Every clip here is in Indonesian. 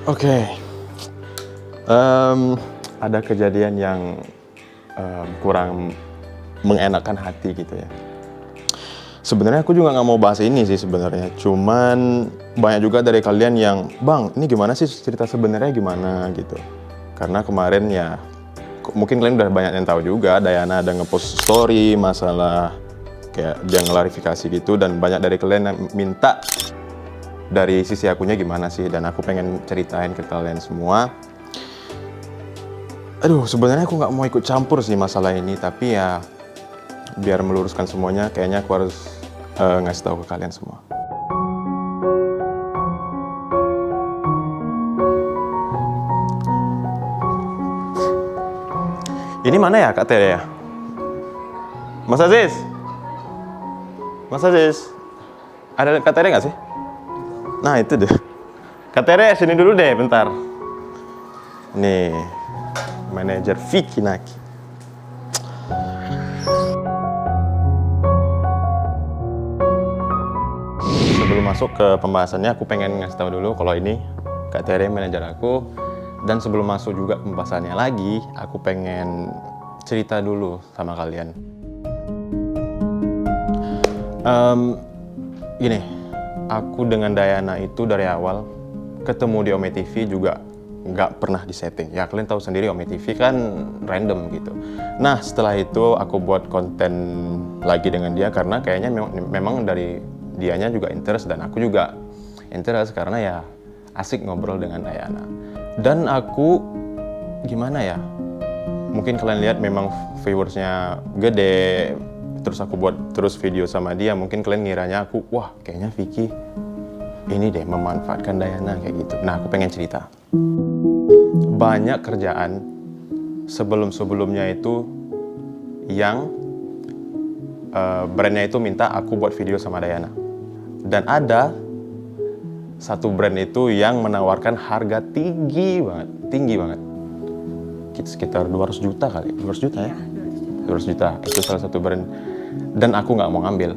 Oke. Ada kejadian yang kurang mengenakan hati gitu ya. Sebenarnya aku juga nggak mau bahas ini sih sebenarnya. Cuman banyak juga dari kalian yang, Bang, ini gimana sih cerita sebenarnya gimana gitu. Karena kemarin ya, mungkin kalian udah banyak yang tahu juga, Dayana ada ngepost story masalah kayak dia ngelarifikasi gitu, dan banyak dari kalian yang minta dari sisi akunya gimana sih, dan aku pengen ceritain ke kalian semua. Aduh, sebenarnya aku nggak mau ikut campur sih masalah ini, tapi ya biar meluruskan semuanya, kayaknya aku harus ngasih tahu ke kalian semua. Ini mana ya Kak Tere ya? Mas Aziz? Mas Aziz? Ada Kak Tere nggak sih? Nah itu deh. Kak Tere sini dulu deh bentar. Nih, manajer Vicky Naki. Sebelum masuk ke pembahasannya, aku pengen ngasih tahu dulu kalau ini Kak Tere manajer aku. Dan sebelum masuk juga pembahasannya lagi, aku pengen cerita dulu sama kalian. Gini, aku dengan Dayana itu dari awal ketemu di Ome TV juga nggak pernah disetting. Ya kalian tahu sendiri Ome TV kan random gitu. Nah setelah itu aku buat konten lagi dengan dia karena kayaknya memang dari dianya juga interest dan aku juga interest karena ya asik ngobrol dengan Dayana. Dan aku gimana ya? Mungkin kalian lihat memang viewersnya gede. Terus aku buat terus video sama dia, mungkin kalian ngiranya aku, wah kayaknya Vicky ini deh memanfaatkan Dayana kayak gitu. Nah aku pengen cerita. Banyak kerjaan sebelum-sebelumnya itu yang brandnya itu minta aku buat video sama Dayana. Dan ada satu brand itu yang menawarkan harga tinggi banget. Sekitar 200 juta kali, 200 juta ya? 200 juta, itu salah satu brand. Dan aku nggak mau ngambil.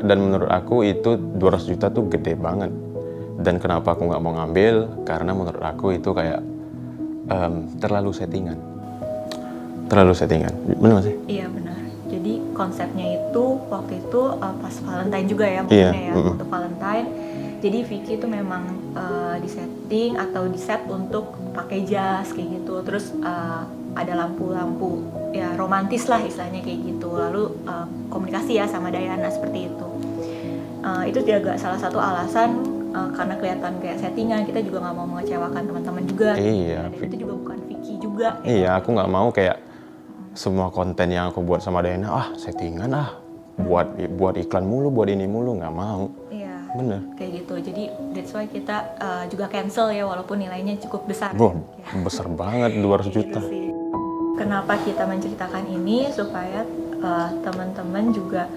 Dan menurut aku itu 200 juta tuh gede banget. Dan kenapa aku nggak mau ngambil? Karena menurut aku itu kayak terlalu settingan. Benar nggak sih? Iya benar. Jadi konsepnya itu waktu itu pas Valentine juga ya mungkin ya untuk Valentine. Jadi Vicky itu memang disetting atau diset untuk pakai jas kayak gitu. Terus ada lampu-lampu ya romantis lah istilahnya kayak gitu. Lalu komunikasi ya sama Dayana seperti itu. Itu juga salah satu alasan karena kelihatan kayak settingan, kita juga nggak mau mengecewakan teman-teman juga. Iya. Dan itu juga bukan Vicky juga. Iya, aku nggak mau kayak semua konten yang aku buat sama Dayana, settingan buat iklan mulu, buat ini mulu, nggak mau. Iya. Bener. Kayak gitu. Jadi that's why kita juga cancel ya walaupun nilainya cukup besar. Wah, ya. besar banget 200 juta. Gitu sih. Kenapa kita menceritakan ini supaya teman-teman juga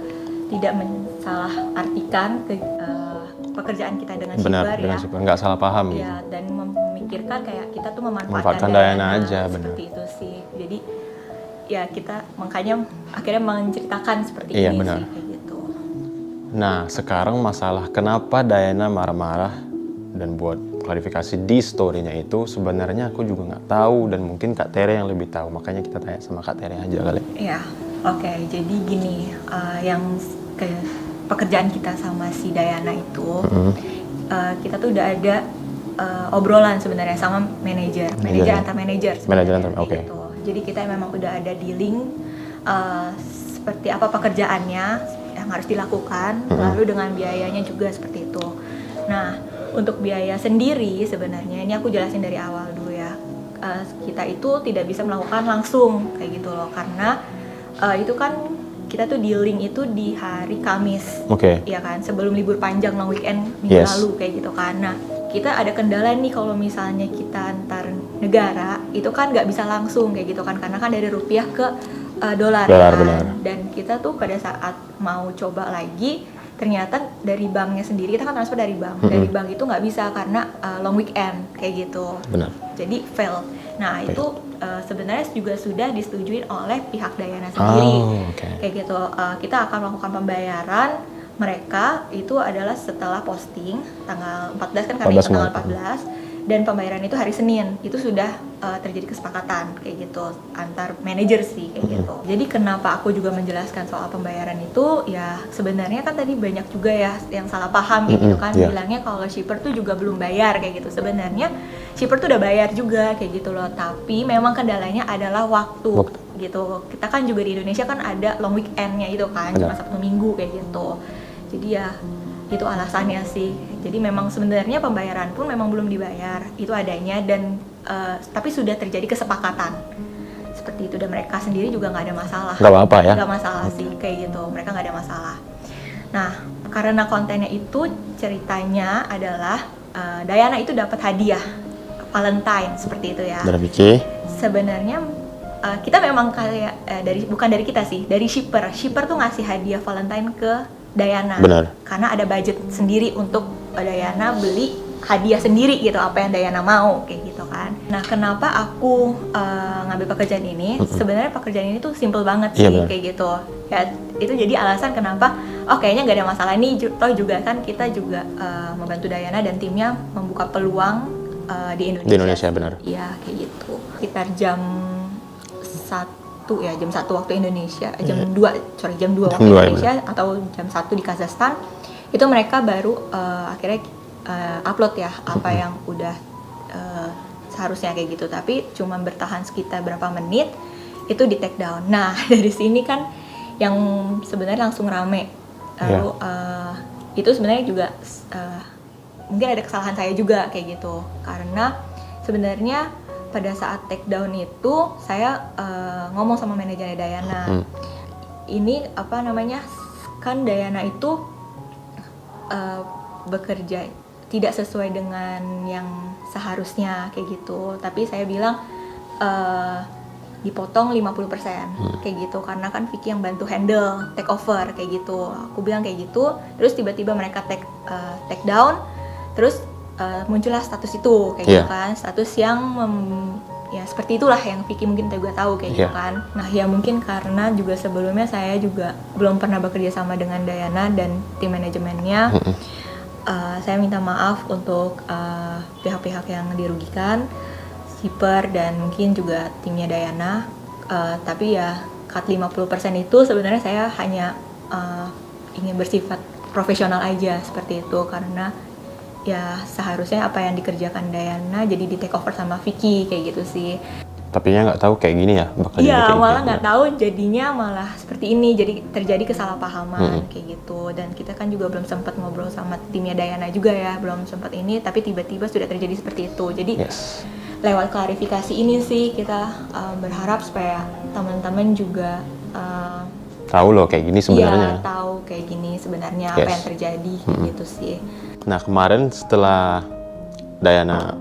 tidak mensalah artikan pekerjaan kita dengan Shipper ya. Shipper, nggak salah paham gitu. Ya, dan memikirkan kayak kita tuh memanfaatkan Dayana aja, bener. Seperti itu sih. Jadi ya kita makanya akhirnya menceritakan seperti Iya, ini benar. sih kayak gitu. Nah, sekarang masalah kenapa Dayana marah-marah dan buat klarifikasi di story-nya itu sebenarnya aku juga nggak tahu dan mungkin Kak Tere yang lebih tahu. Makanya kita tanya sama Kak Tere aja kali. Iya, oke. Jadi gini, yang pekerjaan kita sama si Dayana itu, kita tuh udah ada obrolan sebenarnya sama manajer antar manajer. Oke. Gitu. Jadi kita memang udah ada dealing seperti apa pekerjaannya yang harus dilakukan, lalu dengan biayanya juga seperti itu. Nah, untuk biaya sendiri sebenarnya ini aku jelasin dari awal dulu ya. Kita itu tidak bisa melakukan langsung kayak gitu loh, karena itu kan kita tuh dealing itu di hari Kamis, ya kan, sebelum libur panjang long weekend minggu lalu kayak gitu kan. Nah, kita ada kendala nih kalau misalnya kita antar negara itu kan nggak bisa langsung kayak gitu kan, karena kan dari rupiah ke dolar kan. Benar. Dan kita tuh pada saat mau coba lagi ternyata dari banknya sendiri, kita kan transfer dari bank, dari bank itu nggak bisa karena long weekend kayak gitu. Benar. Jadi fail. Nah itu sebenarnya juga sudah disetujui oleh pihak Dayana sendiri. Kayak gitu. Kita akan melakukan pembayaran mereka itu adalah setelah posting tanggal 14 kan, kami tanggal 14. dan pembayaran itu hari Senin. Itu sudah terjadi kesepakatan kayak gitu antar manajer sih kayak gitu. Jadi kenapa aku juga menjelaskan soal pembayaran itu, ya sebenarnya kan tadi banyak juga ya yang salah paham kayak gitu kan, bilangnya kalau shipper tuh juga belum bayar kayak gitu. Sebenarnya shipper tuh udah bayar juga kayak gitu loh, tapi memang kendalanya adalah waktu gitu. Kita kan juga di Indonesia kan ada long weekend-nya itu kan, cuma Sabtu Minggu kayak gitu. Jadi ya itu alasannya sih. Jadi memang sebenarnya pembayaran pun memang belum dibayar, itu adanya, dan tapi sudah terjadi kesepakatan seperti itu, dan mereka sendiri juga nggak ada masalah. Nggak apa-apa ya? Nggak masalah sih kayak gitu, mereka nggak ada masalah. Nah, karena kontennya itu ceritanya adalah Dayana itu dapat hadiah Valentine seperti itu ya. Dari Vicky? Sebenarnya kita memang kayak bukan dari kita sih, dari shipper. Shipper tuh ngasih hadiah Valentine ke Dayana. Benar. Karena ada budget sendiri untuk Dayana beli hadiah sendiri gitu, apa yang Dayana mau kayak gitu kan. Nah, kenapa aku ngambil pekerjaan ini? Sebenarnya pekerjaan ini tuh simple banget sih kayak gitu. Ya, itu jadi alasan kenapa kayaknya nggak ada masalah nih. Toh juga kan kita juga membantu Dayana dan timnya membuka peluang di Indonesia. Di Indonesia, benar. Iya, kayak gitu. Sekitar jam 1 ya, jam 1 waktu Indonesia, jam 2 waktu Indonesia, atau jam 1 di Kazakhstan, itu mereka baru akhirnya upload ya apa yang udah seharusnya kayak gitu, tapi cuma bertahan sekitar berapa menit itu di take down. Nah, dari sini kan yang sebenarnya langsung rame. Lalu itu sebenarnya juga mungkin ada kesalahan saya juga kayak gitu, karena sebenarnya pada saat take down itu saya ngomong sama manajernya Dayana, ini apa namanya, kan Dayana itu bekerja tidak sesuai dengan yang seharusnya kayak gitu, tapi saya bilang dipotong 50% kayak gitu, karena kan Vicky yang bantu handle take over kayak gitu. Aku bilang kayak gitu, terus tiba-tiba mereka take down, terus muncullah status itu kayak gitu kan, status yang ya seperti itulah yang Vicky mungkin juga tahu kayak gitu kan. Nah, ya mungkin karena juga sebelumnya saya juga belum pernah bekerja sama dengan Dayana dan tim manajemennya. Saya minta maaf untuk pihak-pihak yang dirugikan, shipper dan mungkin juga timnya Dayana. Tapi ya cut 50% itu sebenarnya saya hanya ingin bersifat profesional aja seperti itu, karena ya seharusnya apa yang dikerjakan Dayana jadi di take over sama Vicky kayak gitu sih. Tapi nya nggak tahu kayak gini ya bakal jadi Iya, kayak malah gini. nggak tahu jadinya malah seperti ini, jadi terjadi kesalahpahaman kayak gitu. Dan kita kan juga belum sempat ngobrol sama timnya Dayana juga ya, belum sempat ini, tapi tiba-tiba sudah terjadi seperti itu. Jadi lewat klarifikasi ini sih kita berharap supaya teman-teman juga tahu loh kayak gini sebenarnya. Iya, tahu kayak gini sebenarnya apa yang terjadi gitu sih. Nah, kemarin setelah Dayana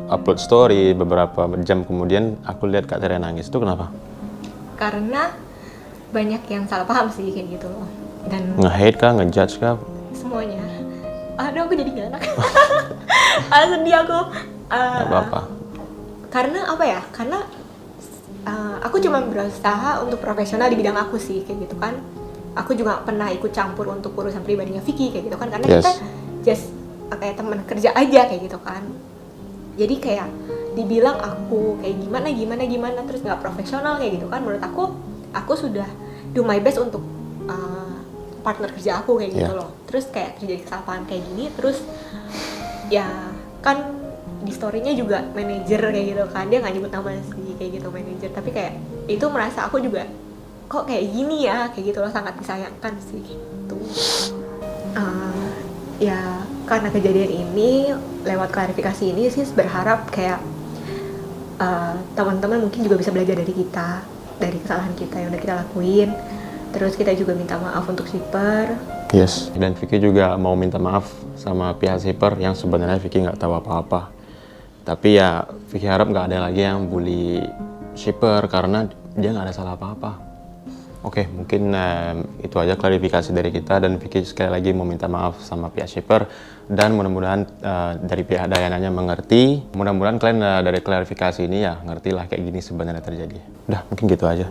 upload story, beberapa jam kemudian aku lihat Kak Tere nangis. Itu kenapa? Karena banyak yang salah paham sih kayak gitu loh. Dan nge-hate kah, ngejudge kah? Semuanya. Aduh, aku jadi gak enak. Sedih aku. Gak apa-apa. Karena apa ya? Karena aku cuma berusaha untuk profesional di bidang aku sih kayak gitu kan. Aku juga pernah ikut campur untuk urusan pribadinya Vicky kayak gitu kan, karena kita just kayak teman kerja aja kayak gitu kan. Jadi kayak dibilang aku kayak gimana terus nggak profesional kayak gitu kan. Menurut aku sudah do my best untuk partner kerja aku kayak gitu loh. Terus kayak terjadi kesalahan kayak gini, terus ya kan di story-nya juga manajer kayak gitu kan, dia nggak nyebut nama sih kayak gitu manajer, tapi kayak itu merasa aku juga kok kayak gini ya kayak gitu loh, sangat disayangkan sih gitu. Ya karena kejadian ini, lewat klarifikasi ini sih berharap kayak teman-teman mungkin juga bisa belajar dari kita, dari kesalahan kita yang udah kita lakuin. Terus kita juga minta maaf untuk shipper. Yes, dan Vicky juga mau minta maaf sama pihak shipper yang sebenarnya Vicky nggak tahu apa-apa. Tapi ya Vicky harap nggak ada lagi yang bully shipper karena dia nggak ada salah apa-apa. Oke, mungkin itu aja klarifikasi dari kita, dan Vicky sekali lagi mau minta maaf sama pihak shipper, dan mudah-mudahan dari pihak Dayananya mengerti. Mudah-mudahan kalian dari klarifikasi ini ya ngerti lah kayak gini sebenarnya terjadi. Udah, mungkin gitu aja.